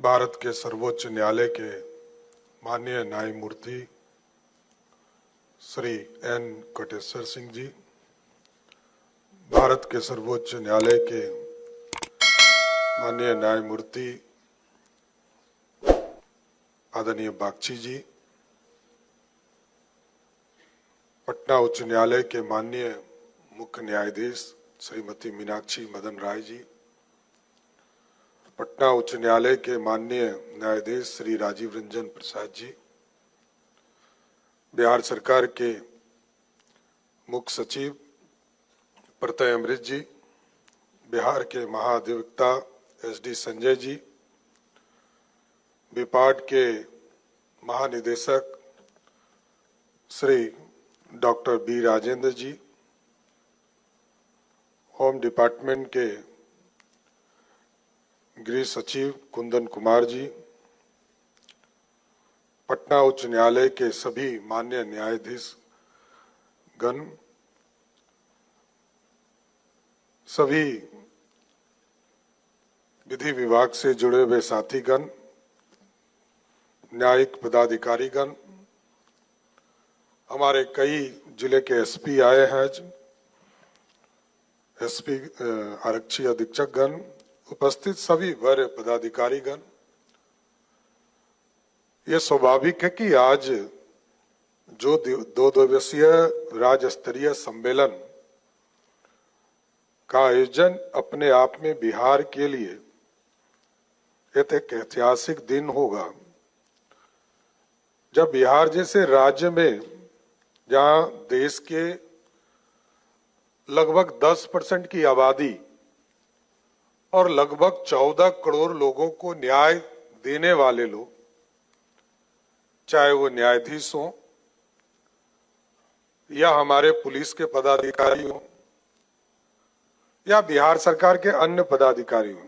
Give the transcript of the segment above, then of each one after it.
भारत के सर्वोच्च न्यायालय के माननीय न्यायमूर्ति श्री एन कोटेश्वर सिंह जी, भारत के सर्वोच्च न्यायालय के माननीय न्यायमूर्ति आदरणीय बागची जी, पटना उच्च न्यायालय के माननीय मुख्य न्यायाधीश श्रीमती मीनाक्षी मदन राय जी, पटना उच्च न्यायालय के माननीय न्यायाधीश श्री राजीव रंजन प्रसाद जी, बिहार सरकार के मुख्य सचिव प्रत्यय अमृत जी, बिहार के महाधिवक्ता SD संजय जी, विपाट के महानिदेशक श्री डॉक्टर B राजेंद्र जी, होम डिपार्टमेंट के गृह सचिव कुंदन कुमार जी, पटना उच्च न्यायालय के सभी माननीय न्यायाधीश गण, सभी विधि विभाग से जुड़े हुए साथीगण, न्यायिक पदाधिकारीगण, हमारे कई जिले के SP आए हैं, SP आरक्षी अधीक्षकगण, उपस्थित सभी वरीय पदाधिकारीगण। ये स्वाभाविक है कि आज जो दो दिवसीय राज्य स्तरीय सम्मेलन का आयोजन अपने आप में बिहार के लिए एक ऐतिहासिक दिन होगा, जब बिहार जैसे राज्य में जहां देश के लगभग 10% की आबादी और लगभग 14 करोड़ लोगों को न्याय देने वाले लोग, चाहे वो न्यायाधीश हों या हमारे पुलिस के पदाधिकारी हों या बिहार सरकार के अन्य पदाधिकारी हों,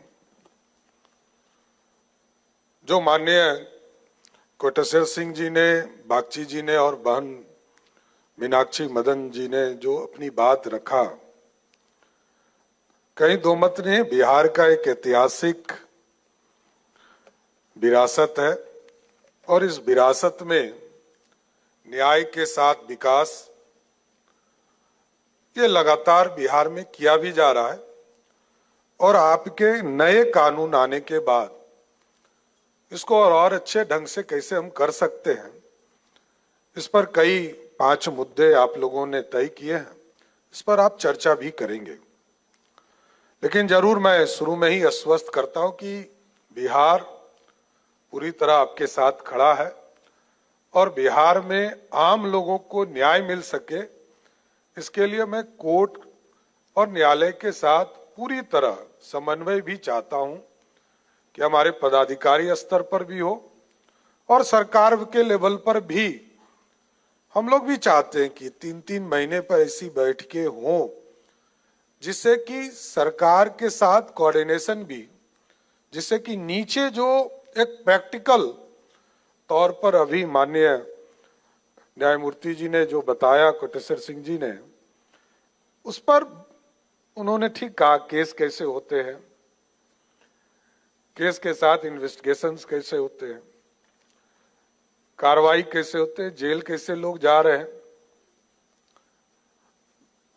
जो माननीय कोटेश्वर सिंह जी ने, बागची जी ने और बहन मीनाक्षी मदन जी ने जो अपनी बात रखा, कहीं दो मत नहीं, बिहार का एक ऐतिहासिक विरासत है और इस विरासत में न्याय के साथ विकास ये लगातार बिहार में किया भी जा रहा है और आपके नए कानून आने के बाद इसको और अच्छे ढंग से कैसे हम कर सकते हैं, इस पर कई 5 मुद्दे आप लोगों ने तय किए हैं, इस पर आप चर्चा भी करेंगे। लेकिन जरूर मैं शुरू में ही आश्वस्त करता हूं कि बिहार पूरी तरह आपके साथ खड़ा है और बिहार में आम लोगों को न्याय मिल सके, इसके लिए मैं कोर्ट और न्यायालय के साथ पूरी तरह समन्वय भी चाहता हूं कि हमारे पदाधिकारी स्तर पर भी हो और सरकार के लेवल पर भी। हम लोग भी चाहते हैं कि 3-3 महीने पर ऐसी बैठकें हों जिससे कि सरकार के साथ कोऑर्डिनेशन भी, जिससे कि नीचे जो एक प्रैक्टिकल तौर पर अभी माननीय न्यायमूर्ति जी ने जो बताया, कोटेश्वर सिंह जी ने, उस पर उन्होंने ठीक कहा, केस कैसे होते हैं, केस के साथ इन्वेस्टिगेशंस कैसे होते हैं, कार्रवाई कैसे होते हैं, जेल कैसे लोग जा रहे हैं।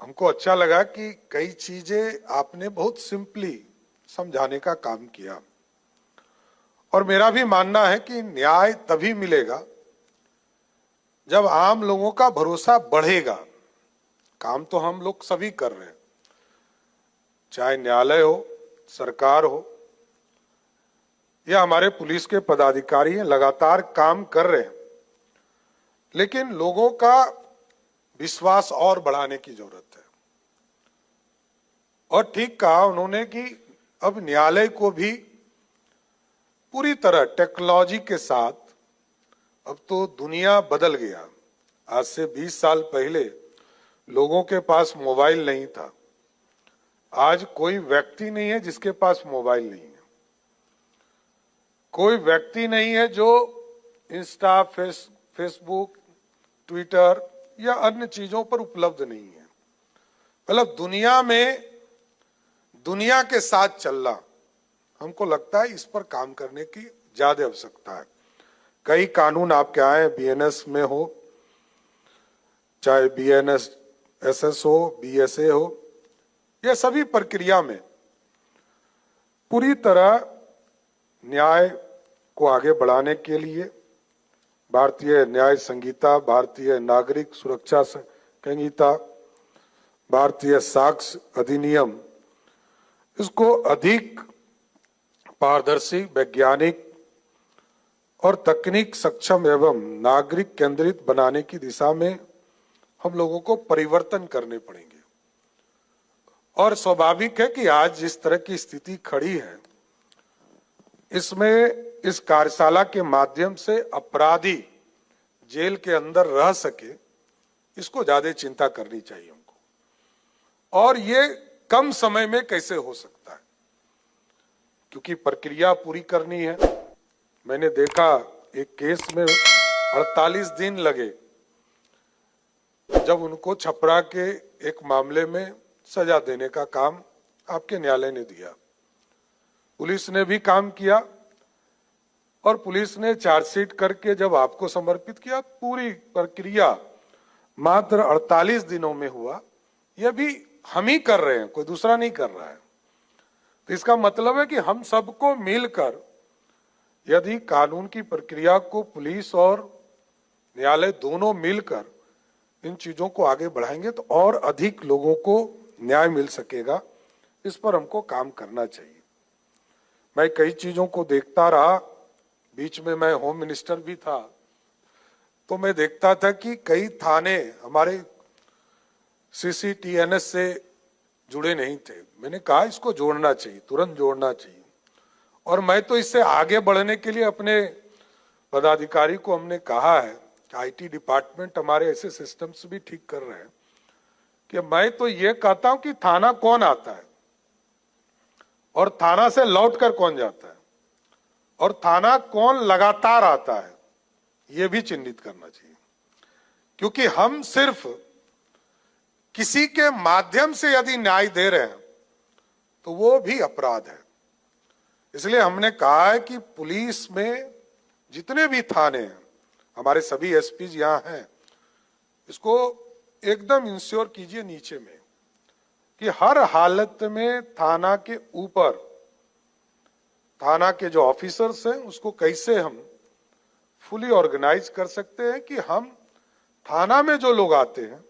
हमको अच्छा लगा कि कई चीजें आपने बहुत सिंपली समझाने का काम किया और मेरा भी मानना है कि न्याय तभी मिलेगा जब आम लोगों का भरोसा बढ़ेगा। काम तो हम लोग सभी कर रहे हैं, चाहे न्यायालय हो, सरकार हो या हमारे पुलिस के पदाधिकारी हैं, लगातार काम कर रहे हैं, लेकिन लोगों का विश्वास और बढ़ाने की जरूरत है। और ठीक कहा उन्होंने कि अब न्यायालय को भी पूरी तरह टेक्नोलॉजी के साथ, अब तो दुनिया बदल गया। आज से 20 साल पहले लोगों के पास मोबाइल नहीं था, आज कोई व्यक्ति नहीं है जिसके पास मोबाइल नहीं है, कोई व्यक्ति नहीं है जो इंस्टा, फेसबुक, ट्विटर या अन्य चीजों पर उपलब्ध नहीं है। मतलब दुनिया में दुनिया के साथ चलना हमको लगता है इस पर काम करने की ज्यादा आवश्यकता है। कई कानून आपके आए, बीएनएस में हो, चाहे बीएनएस एसएस हो, बीएसए हो, ये सभी प्रक्रिया में पूरी तरह न्याय को आगे बढ़ाने के लिए भारतीय न्याय संहिता, भारतीय नागरिक सुरक्षा संहिता, भारतीय साक्ष्य अधिनियम, इसको अधिक पारदर्शी, वैज्ञानिक और तकनीक सक्षम एवं नागरिक केंद्रित बनाने की दिशा में हम लोगों को परिवर्तन करने पड़ेंगे। और स्वाभाविक है कि आज जिस तरह की स्थिति खड़ी है, इसमें इस कार्यशाला के माध्यम से अपराधी जेल के अंदर रह सके, इसको ज्यादा चिंता करनी चाहिए हमको। और ये कम समय में कैसे हो सकता है, क्योंकि प्रक्रिया पूरी करनी है। मैंने देखा एक केस में 48 दिन लगे जब उनको छपरा के एक मामले में सजा देने का काम आपके न्यायालय ने दिया। पुलिस ने भी काम किया और पुलिस ने चार्जशीट करके जब आपको समर्पित किया, पूरी प्रक्रिया मात्र 48 दिनों में हुआ। यह भी हम ही कर रहे हैं, कोई दूसरा नहीं कर रहा है। तो इसका मतलब है कि हम सबको मिलकर यदि कानून की प्रक्रिया को पुलिस और न्यायालय दोनों मिलकर इन चीजों को आगे बढ़ाएंगे तो और अधिक लोगों को न्याय मिल सकेगा। इस पर हमको काम करना चाहिए। मैं कई चीजों को देखता रहा, बीच में मैं होम मिनिस्टर भी था, तो मैं देखता था कि कई थाने हमारे सीसीटीएनएस से जुड़े नहीं थे। मैंने कहा इसको जोड़ना चाहिए, तुरंत जोड़ना चाहिए। और मैं तो इससे आगे बढ़ने के लिए अपने पदाधिकारी को हमने कहा है कि आईटी डिपार्टमेंट हमारे ऐसे सिस्टम्स भी ठीक कर रहे हैं कि मैं तो ये कहता हूं कि थाना कौन आता है और थाना से लौटकर कौन जाता है और थाना कौन लगातार आता है, ये भी चिन्हित करना चाहिए। क्योंकि हम सिर्फ किसी के माध्यम से यदि न्याय दे रहे हैं तो वो भी अपराध है। इसलिए हमने कहा है कि पुलिस में जितने भी थाने हैं, हमारे सभी एसपी यहाँ हैं, इसको एकदम इंश्योर कीजिए नीचे में कि हर हालत में थाना के ऊपर थाना के जो ऑफिसर्स हैं उसको कैसे हम फुली ऑर्गेनाइज कर सकते हैं कि हम थाना में जो लोग आते हैं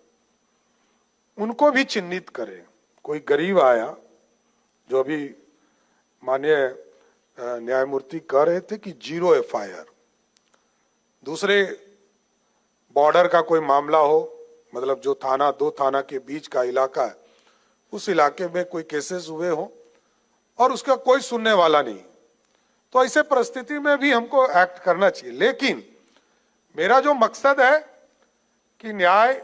उनको भी चिन्हित करें। कोई गरीब आया, जो अभी माननीय न्यायमूर्ति कह रहे थे कि 0 एफआईआर, दूसरे बॉर्डर का कोई मामला हो, मतलब जो थाना दो थाना के बीच का इलाका है, उस इलाके में कोई केसेस हुए हो और उसका कोई सुनने वाला नहीं, तो ऐसे परिस्थिति में भी हमको एक्ट करना चाहिए। लेकिन मेरा जो मकसद है कि न्याय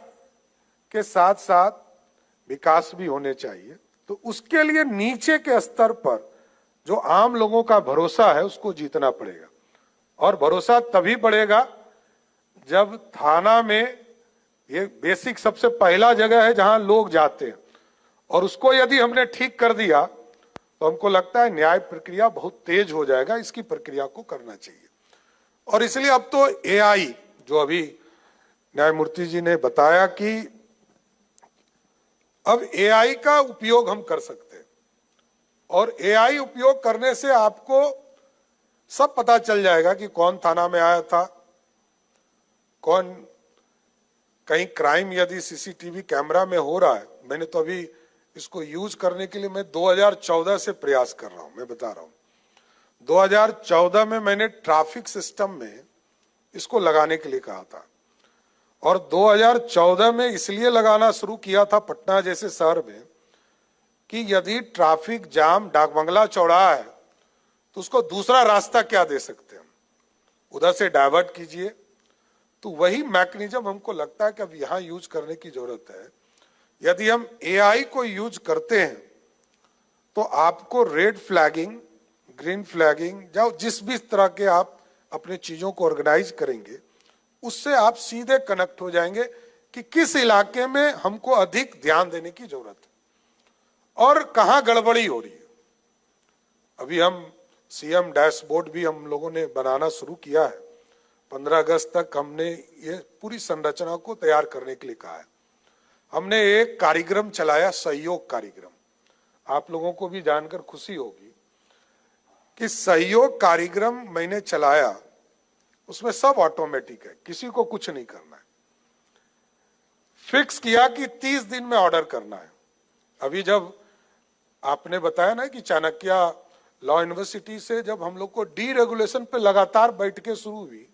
के साथ साथ विकास भी होने चाहिए, तो उसके लिए नीचे के स्तर पर जो आम लोगों का भरोसा है उसको जीतना पड़ेगा। और भरोसा तभी बढ़ेगा जब थाना में, ये बेसिक सबसे पहला जगह है जहां लोग जाते हैं, और उसको यदि हमने ठीक कर दिया तो हमको लगता है न्याय प्रक्रिया बहुत तेज हो जाएगा। इसकी प्रक्रिया को करना चाहिए। और इसलिए अब तो एआई, जो अभी न्यायमूर्ति जी ने बताया कि अब एआई का उपयोग हम कर सकते हैं, और एआई उपयोग करने से आपको सब पता चल जाएगा कि कौन थाना में आया था, कौन, कहीं क्राइम यदि सीसीटीवी कैमरा में हो रहा है। मैंने तो अभी इसको यूज करने के लिए मैं 2014 से प्रयास कर रहा हूं। मैं बता रहा हूं 2014 में मैंने ट्रैफिक सिस्टम में इसको लगाने के लिए कहा था, और 2014 में इसलिए लगाना शुरू किया था पटना जैसे शहर में कि यदि ट्रैफिक जाम डाकबंगला चौराहा है तो उसको दूसरा रास्ता क्या दे सकते हैं, उधर से डाइवर्ट कीजिए। तो वही मैकेनिज्म हमको लगता है कि अब यहां यूज करने की जरूरत है। यदि हम एआई को यूज करते हैं तो आपको रेड फ्लैगिंग, ग्रीन फ्लैगिंग, या जिस भी तरह के आप अपने चीजों को ऑर्गेनाइज करेंगे, उससे आप सीधे कनेक्ट हो जाएंगे कि किस इलाके में हमको अधिक ध्यान देने की जरूरत है और कहां गड़बड़ी हो रही है। अभी हम सीएम डैशबोर्ड भी हम लोगों ने बनाना शुरू किया है। 15 अगस्त तक हमने ये पूरी संरचना को तैयार करने के लिए कहा है। हमने एक कार्यक्रम चलाया, सहयोग कार्यक्रम। आप लोगों को भी जानकर खुशी होगी कि सहयोग कार्यक्रम मैंने चलाया, उसमें सब ऑटोमेटिक है, किसी को कुछ नहीं करना है। फिक्स किया कि 30 दिन में ऑर्डर करना है। अभी जब आपने बताया ना कि चाणक्य लॉ यूनिवर्सिटी से जब हम लोग को डीरेगुलेशन पे लगातार बैठकें शुरू हुई,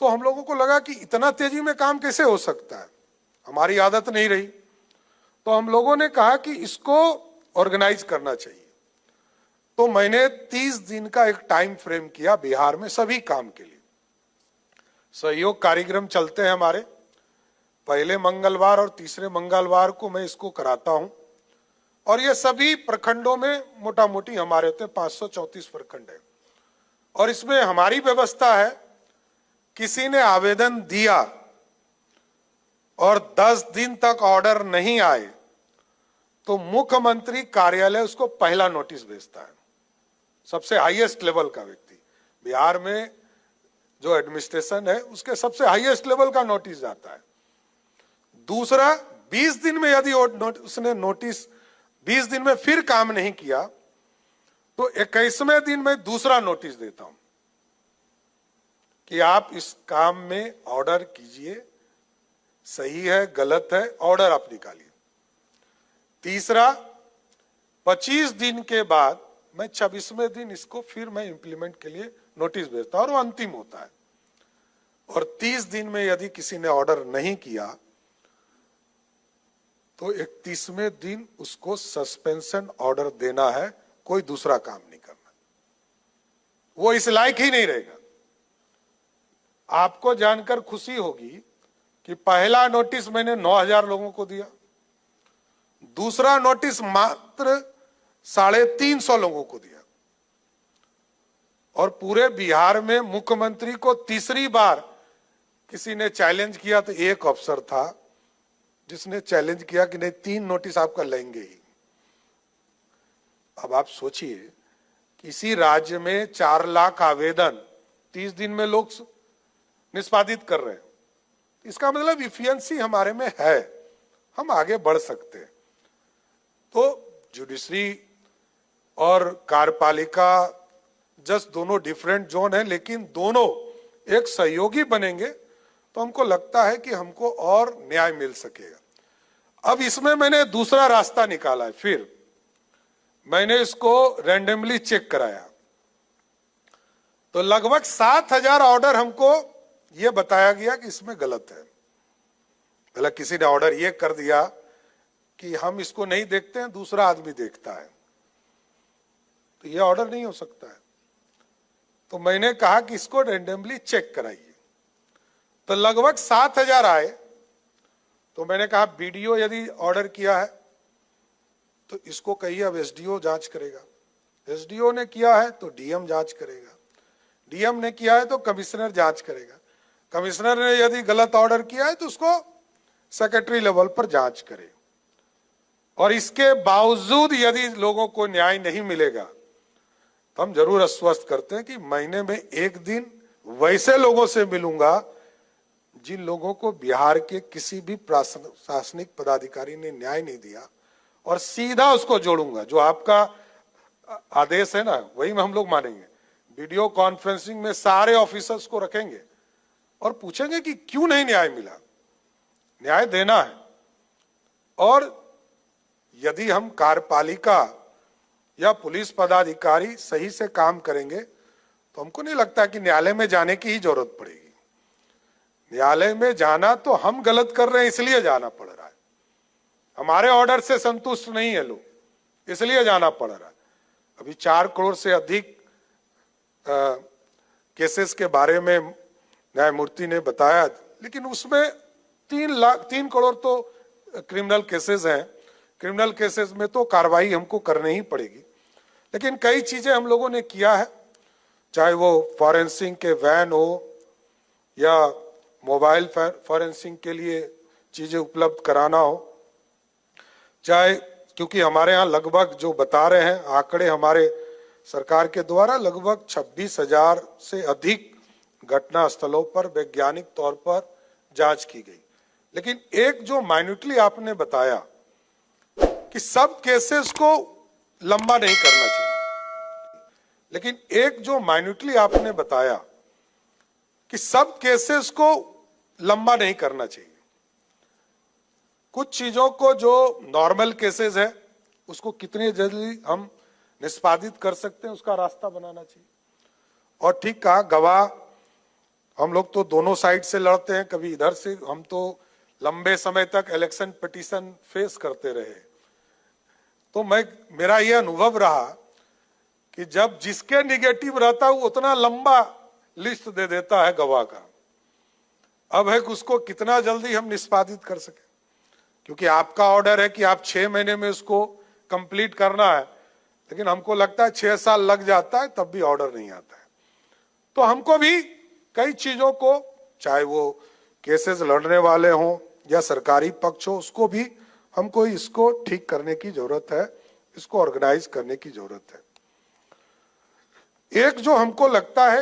तो हम लोगों को लगा कि इतना तेजी में काम कैसे हो सकता है, हमारी आदत नहीं रही। तो हम लोगों ने कहा कि इसको ऑर्गेनाइज करना चाहिए। तो मैंने 30 दिन का एक टाइम फ्रेम किया बिहार में सभी काम के लिए। सहयोग कार्यक्रम चलते हैं हमारे, पहले मंगलवार और तीसरे मंगलवार को मैं इसको कराता हूं, और ये सभी प्रखंडों में मोटा मोटी हमारे होते हैं, 534 प्रखंड है। और इसमें हमारी व्यवस्था है, किसी ने आवेदन दिया और 10 दिन तक ऑर्डर नहीं आए तो मुख्यमंत्री कार्यालय उसको पहला नोटिस भेजता है। सबसे हाईएस्ट लेवल का व्यक्ति, बिहार में जो एडमिनिस्ट्रेशन है उसके सबसे हाईएस्ट लेवल का नोटिस जाता है। दूसरा, 20 दिन में यदि उसने नोटिस 20 दिन में फिर काम नहीं किया तो 21वें दिन में दूसरा नोटिस देता हूं कि आप इस काम में ऑर्डर कीजिए, सही है गलत है, ऑर्डर आप निकालिए। तीसरा, 25 दिन के बाद मैं 26वें दिन इसको फिर मैं इंप्लीमेंट के लिए नोटिस भेजता हूं और वो अंतिम होता है। और 30 दिन में यदि किसी ने ऑर्डर नहीं किया तो 31वें दिन उसको सस्पेंशन ऑर्डर देना है, कोई दूसरा काम नहीं करना, वो इस लायक ही नहीं रहेगा। आपको जानकर खुशी होगी कि पहला नोटिस मैंने 9000 लोगों को दिया, दूसरा नोटिस मात्र 350 लोगों को दिया, और पूरे बिहार में मुख्यमंत्री को तीसरी बार किसी ने चैलेंज किया तो एक अफसर था जिसने चैलेंज किया कि नहीं 3 नोटिस आपका लेंगे ही। अब आप सोचिए, किसी राज्य में 4 लाख आवेदन 30 दिन में लोग निष्पादित कर रहे हैं, इसका मतलब इफिशिएंसी हमारे में है, हम आगे बढ़ सकते हैं। तो जुडिशरी और कार्यपालिका जस्ट दोनों डिफरेंट जोन है, लेकिन दोनों एक सहयोगी बनेंगे तो हमको लगता है कि हमको और न्याय मिल सकेगा। अब इसमें मैंने दूसरा रास्ता निकाला है, फिर मैंने इसको रैंडमली चेक कराया तो लगभग 7000 ऑर्डर हमको यह बताया गया कि इसमें गलत है। मतलब किसी ने ऑर्डर ये कर दिया कि हम इसको नहीं देखते हैं, दूसरा आदमी देखता है, तो ये ऑर्डर नहीं हो सकता है। तो मैंने कहा कि इसको रैंडमली चेक कराइए, तो लगभग 7000 आए। तो मैंने कहा बीडीओ यदि ऑर्डर किया है तो इसको कहिए अब एसडीओ जांच करेगा, एसडीओ ने किया है तो डीएम जांच करेगा, डीएम ने किया है तो कमिश्नर जांच करेगा, कमिश्नर ने यदि गलत ऑर्डर किया है तो उसको सेक्रेटरी लेवल पर जांच करे। और इसके बावजूद यदि लोगों को न्याय नहीं मिलेगा तो हम जरूर आश्वस्त करते हैं कि महीने में 1 दिन वैसे लोगों से मिलूंगा जिन लोगों को बिहार के किसी भी प्रशासनिक पदाधिकारी ने न्याय नहीं दिया, और सीधा उसको जोड़ूंगा। जो आपका आदेश है ना, वही में हम लोग मानेंगे। वीडियो कॉन्फ्रेंसिंग में सारे ऑफिसर्स को रखेंगे और पूछेंगे कि क्यों नहीं न्याय मिला, न्याय देना है। और यदि हम कार्यपालिका या पुलिस पदाधिकारी सही से काम करेंगे तो हमको नहीं लगता कि न्यायालय में जाने की ही जरूरत पड़ेगी। न्यायालय में जाना तो हम गलत कर रहे हैं इसलिए जाना पड़ रहा है, हमारे ऑर्डर से संतुष्ट नहीं है लोग, इसलिए जाना पड़ रहा है। अभी 4 करोड़ से अधिक केसेस के बारे में न्यायमूर्ति ने बताया, लेकिन उसमें 3 करोड़ तो क्रिमिनल केसेस हैं। क्रिमिनल केसेस में तो कार्रवाई हमको करनी ही पड़ेगी, लेकिन कई चीजें हम लोगों ने किया है, चाहे वो फॉरेंसिक के वैन हो या मोबाइल फॉरेंसिक के लिए चीजें उपलब्ध कराना हो, चाहे, क्योंकि हमारे यहाँ लगभग जो बता रहे हैं आंकड़े हमारे सरकार के द्वारा लगभग 26,000 से अधिक घटना स्थलों पर वैज्ञानिक तौर पर जांच की गई। लेकिन एक जो माइन्यूटली आपने बताया कि सब केसेस को लंबा नहीं करना चाहिए, लेकिन एक जो माइन्यूटली आपने बताया कि सब केसेस को लंबा नहीं करना चाहिए, कुछ चीजों को जो नॉर्मल केसेस है उसको कितनी जल्दी हम निष्पादित कर सकते हैं उसका रास्ता बनाना चाहिए। और ठीक कहा, गवाह हम लोग तो दोनों साइड से लड़ते हैं, कभी इधर से, हम तो लंबे समय तक इलेक्शन पिटीशन फेस करते रहे। तो मेरा यह अनुभव रहा कि जब जिसके निगेटिव रहता है वो उतना लंबा लिस्ट दे देता है गवाह का। अब है कि उसको कितना जल्दी हम निष्पादित कर सके, क्योंकि आपका ऑर्डर है कि आप 6 महीने में उसको कंप्लीट करना है, लेकिन हमको लगता है 6 साल लग जाता है तब भी ऑर्डर नहीं आता है। तो हमको भी कई चीजों को, चाहे वो केसेस लड़ने वाले हों या सरकारी पक्ष हो, उसको भी हमको इसको ठीक करने की जरूरत है, इसको ऑर्गेनाइज करने की जरूरत है। एक जो हमको लगता है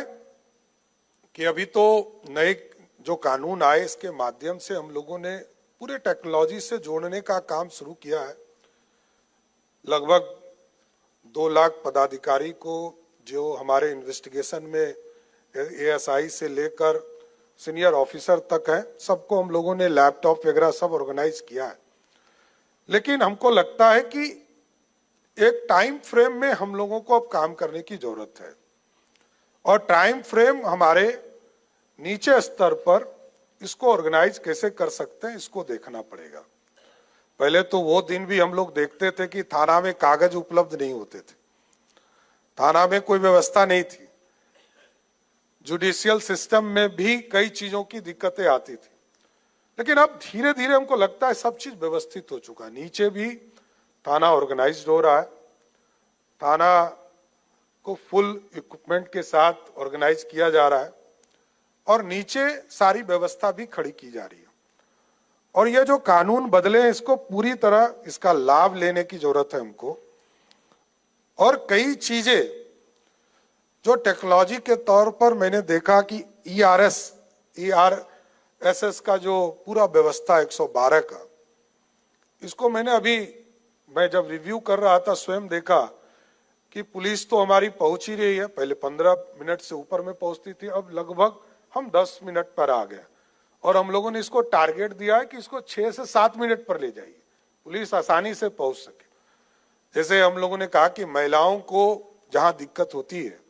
कि अभी तो नए जो कानून आए इसके माध्यम से हम लोगों ने पूरे टेक्नोलॉजी से जोड़ने का काम शुरू किया है। लगभग 2 लाख पदाधिकारी को जो हमारे इन्वेस्टिगेशन में एएसआई से लेकर सीनियर ऑफिसर तक है, सबको हम लोगों ने लैपटॉप वगैरह सब ऑर्गेनाइज किया है। लेकिन हमको लगता है कि एक टाइम फ्रेम में हम लोगों को अब काम करने की जरूरत है, और टाइम फ्रेम हमारे नीचे स्तर पर इसको ऑर्गेनाइज कैसे कर सकते हैं इसको देखना पड़ेगा। पहले तो वो दिन भी हम लोग देखते थे कि थाना में कागज उपलब्ध नहीं होते थे, थाना में कोई व्यवस्था नहीं थी, जुडिशियल सिस्टम में भी कई चीजों की दिक्कतें आती थी। लेकिन अब धीरे धीरे हमको लगता है सब चीज व्यवस्थित हो चुका है, नीचे भी थाना ऑर्गेनाइज्ड हो रहा है, थाना को फुल इक्विपमेंट के साथ ऑर्गेनाइज किया जा रहा है, और नीचे सारी व्यवस्था भी खड़ी की जा रही है। और ये जो कानून बदले हैं इसको पूरी तरह इसका लाभ लेने की जरूरत है हमको। और कई चीजें जो टेक्नोलॉजी के तौर पर मैंने देखा कि ERSS का जो पूरा व्यवस्था 112 का, इसको मैंने अभी, मैं जब रिव्यू कर रहा था स्वयं देखा कि पुलिस तो हमारी पहुंच ही रही है, पहले 15 मिनट से ऊपर में पहुंचती थी, अब लगभग हम 10 मिनट पर आ गए। और हम लोगों ने इसको टारगेट दिया है कि इसको 6 से 7 मिनट पर ले जाइए, पुलिस आसानी से पहुंच सके। जैसे हम लोगों ने कहा कि महिलाओं को जहां दिक्कत होती है,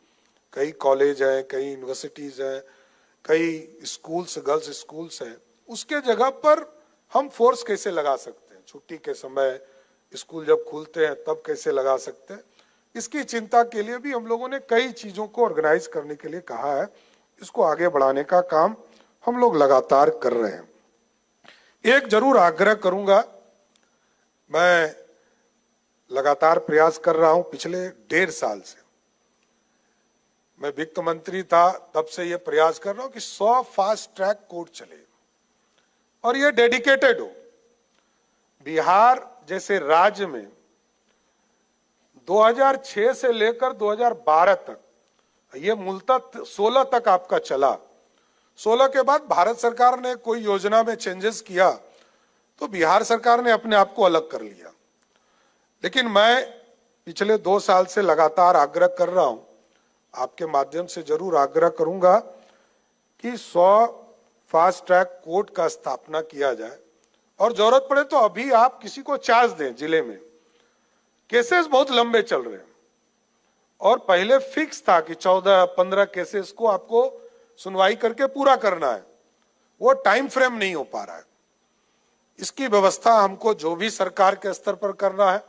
कई कॉलेज है, कई यूनिवर्सिटीज है, कई स्कूल्स, गर्ल्स स्कूल्स हैं, उसके जगह पर हम फोर्स कैसे लगा सकते हैं, छुट्टी के समय स्कूल जब खुलते हैं तब कैसे लगा सकते हैं, इसकी चिंता के लिए भी हम लोगों ने कई चीजों को ऑर्गेनाइज करने के लिए कहा है। इसको आगे बढ़ाने का काम हम लोग लगातार कर रहे हैं। एक जरूर आग्रह करूंगा, मैं लगातार प्रयास कर रहा हूं, पिछले 1.5 साल से मैं वित्त मंत्री था तब से ये प्रयास कर रहा हूं कि 100 फास्ट ट्रैक कोर्ट चले और ये डेडिकेटेड हो। बिहार जैसे राज्य में 2006 से लेकर 2012 तक, ये मूलतः 16 तक आपका चला, 16 के बाद भारत सरकार ने कोई योजना में चेंजेस किया तो बिहार सरकार ने अपने आप को अलग कर लिया। लेकिन मैं पिछले 2 साल से लगातार आग्रह कर रहा हूं, आपके माध्यम से जरूर आग्रह करूंगा कि 100 फास्ट ट्रैक कोर्ट का स्थापना किया जाए, और जरूरत पड़े तो अभी आप किसी को चार्ज दें जिले में, केसेस बहुत लंबे चल रहे हैं, और पहले फिक्स था कि 14-15 केसेस को आपको सुनवाई करके पूरा करना है, वो टाइम फ्रेम नहीं हो पा रहा है। इसकी व्यवस्था हमको जो भी सरकार के स्तर पर करना है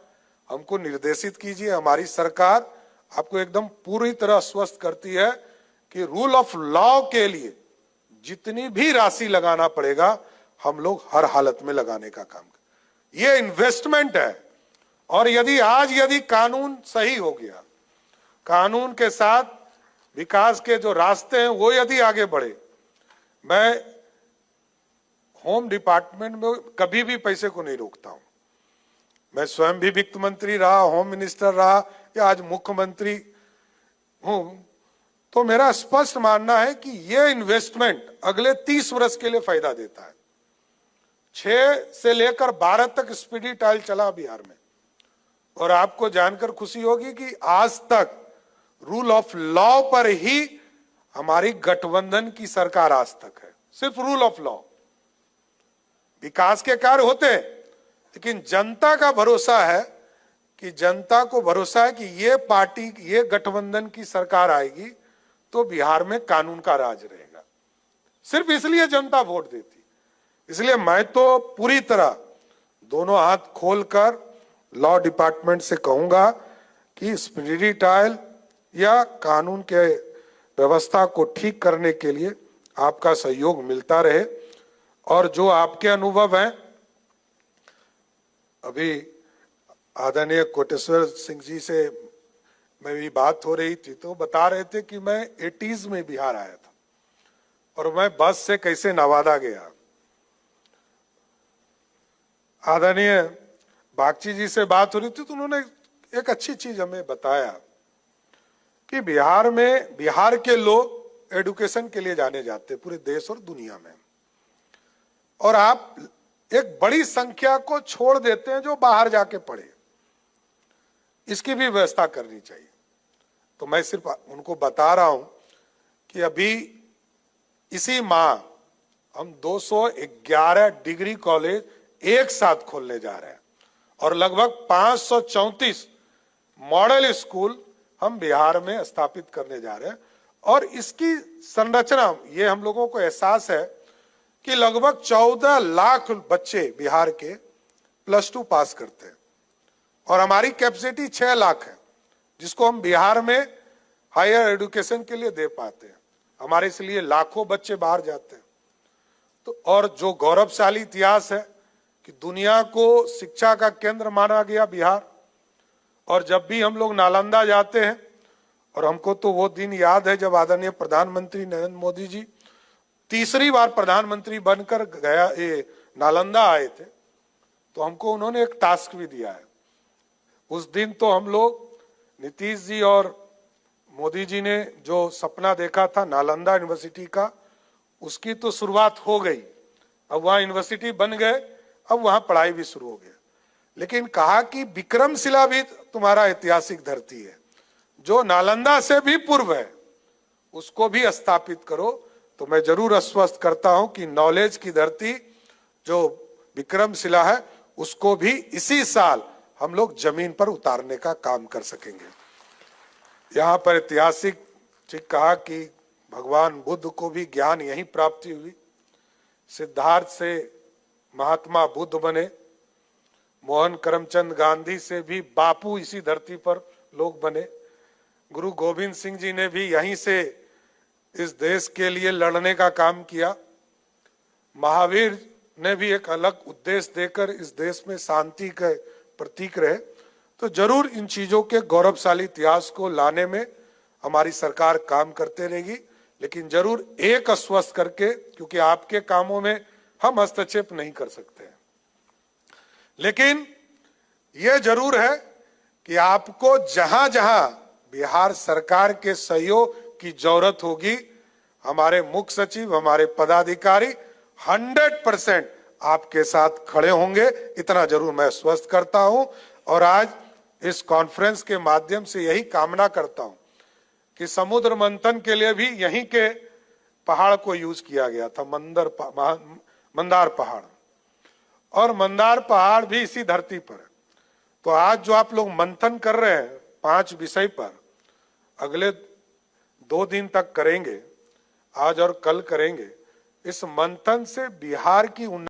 हमको निर्देशित कीजिए। हमारी सरकार आपको एकदम पूरी तरह आश्वस्त करती है कि रूल ऑफ लॉ के लिए जितनी भी राशि लगाना पड़ेगा हम लोग हर हालत में लगाने का काम करें। ये इन्वेस्टमेंट है, और यदि कानून सही हो गया, कानून के साथ विकास के जो रास्ते हैं वो यदि आगे बढ़े, मैं होम डिपार्टमेंट में कभी भी पैसे को नहीं रोकता हूं। मैं स्वयं भी वित्त मंत्री रहा, होम मिनिस्टर रहा, या आज मुख्यमंत्री हूं तो मेरा स्पष्ट मानना है कि यह इन्वेस्टमेंट अगले 30 वर्ष के लिए फायदा देता है। 6 से लेकर 12 तक स्पीडी ट्रायल चला बिहार में, और आपको जानकर खुशी होगी कि आज तक रूल ऑफ लॉ पर ही हमारी गठबंधन की सरकार आज तक है। सिर्फ रूल ऑफ लॉ। विकास के कार्य होते हैं, लेकिन जनता का भरोसा है कि जनता को भरोसा है कि ये पार्टी, ये गठबंधन की सरकार आएगी तो बिहार में कानून का राज रहेगा। सिर्फ इसलिए जनता वोट देती। इसलिए मैं तो पूरी तरह दोनों हाथ खोलकर लॉ डिपार्टमेंट से कहूंगा कि स्पीडी ट्रायल या कानून के व्यवस्था को ठीक करने के लिए आपका सहयोग मिलता रहे। और जो आपके अनुभव हैं, अभी आदरणीय कोटेश्वर सिंह जी से मैं भी बात हो रही थी तो बता रहे थे कि मैं 80s में बिहार आया था और मैं बस से कैसे नवादा गया। आदरणीय बागची जी से बात हो रही थी तो उन्होंने एक अच्छी चीज हमें बताया कि बिहार में, बिहार के लोग एजुकेशन के लिए जाने जाते पूरे देश और दुनिया में, और आप एक बड़ी संख्या को छोड़ देते हैं जो बाहर जाके पढ़े। इसकी भी व्यवस्था करनी चाहिए। तो मैं सिर्फ उनको बता रहा हूं कि अभी इसी माह हम 211 डिग्री कॉलेज एक साथ खोलने जा रहे हैं और लगभग 534 मॉडल स्कूल हम बिहार में स्थापित करने जा रहे हैं। और इसकी संरचना, ये हम लोगों को एहसास है कि लगभग 14 लाख बच्चे बिहार के +2 पास करते हैं और हमारी कैपेसिटी 6 लाख है, जिसको हम बिहार में हायर एजुकेशन के लिए दे पाते हैं। हमारे इसलिए लाखों बच्चे बाहर जाते हैं। तो और जो गौरवशाली इतिहास है कि दुनिया को शिक्षा का केंद्र माना गया बिहार, और जब भी हम लोग नालंदा जाते हैं, और हमको तो वो दिन याद है जब आदरणीय प्रधानमंत्री नरेंद्र मोदी जी तीसरी बार प्रधानमंत्री बनकर गया नालंदा आए थे, तो हमको उन्होंने एक टास्क भी दिया है। उस दिन तो हम लोग, नीतीश जी और मोदी जी ने जो सपना देखा था नालंदा यूनिवर्सिटी का, उसकी तो शुरुआत हो गई। अब वहां यूनिवर्सिटी बन गए, अब वहां पढ़ाई भी शुरू हो गया। लेकिन कहा कि विक्रमशिला भी तुम्हारा ऐतिहासिक धरती है, जो नालंदा से भी पूर्व है, उसको भी स्थापित करो। तो मैं जरूर आश्वस्त करता हूं कि नॉलेज की धरती जो विक्रमशिला है, उसको भी इसी साल हम लोग जमीन पर उतारने का काम कर सकेंगे। यहाँ पर ऐतिहासिक कहा कि भगवान बुद्ध को भी ज्ञान यहीं प्राप्ति हुई। सिद्धार्थ से महात्मा बुद्ध बने, मोहन करमचंद गांधी से भी बापू इसी धरती पर लोग बने, गुरु गोविंद सिंह जी ने भी यहीं से इस देश के लिए लड़ने का काम किया। महावीर ने भी एक अलग उद्देश्य देकर इस देश में शांति के प्रतीक रहे। तो जरूर इन चीजों के गौरवशाली इतिहास को लाने में हमारी सरकार काम करते रहेगी, लेकिन जरूर एक आश्वस्त करके, क्योंकि आपके कामों में हम हस्तक्षेप नहीं कर सकते हैं, लेकिन यह जरूर है कि आपको जहां जहां बिहार सरकार के सहयोग की जरूरत होगी, हमारे मुख्य सचिव, हमारे पदाधिकारी 100% आपके साथ खड़े होंगे। इतना जरूर मैं आश्वस्त करता हूं। और आज इस कॉन्फ्रेंस के माध्यम से यही कामना करता हूं कि समुद्र मंथन के लिए भी यहीं के पहाड़ को यूज किया गया था, मंदार पहाड़, और मंदार पहाड़ भी इसी धरती पर है। तो आज जो आप लोग मंथन कर रहे हैं 5 विषय पर, अगले 2 दिन तक करेंगे, आज और कल करेंगे। इस मंथन से बिहार की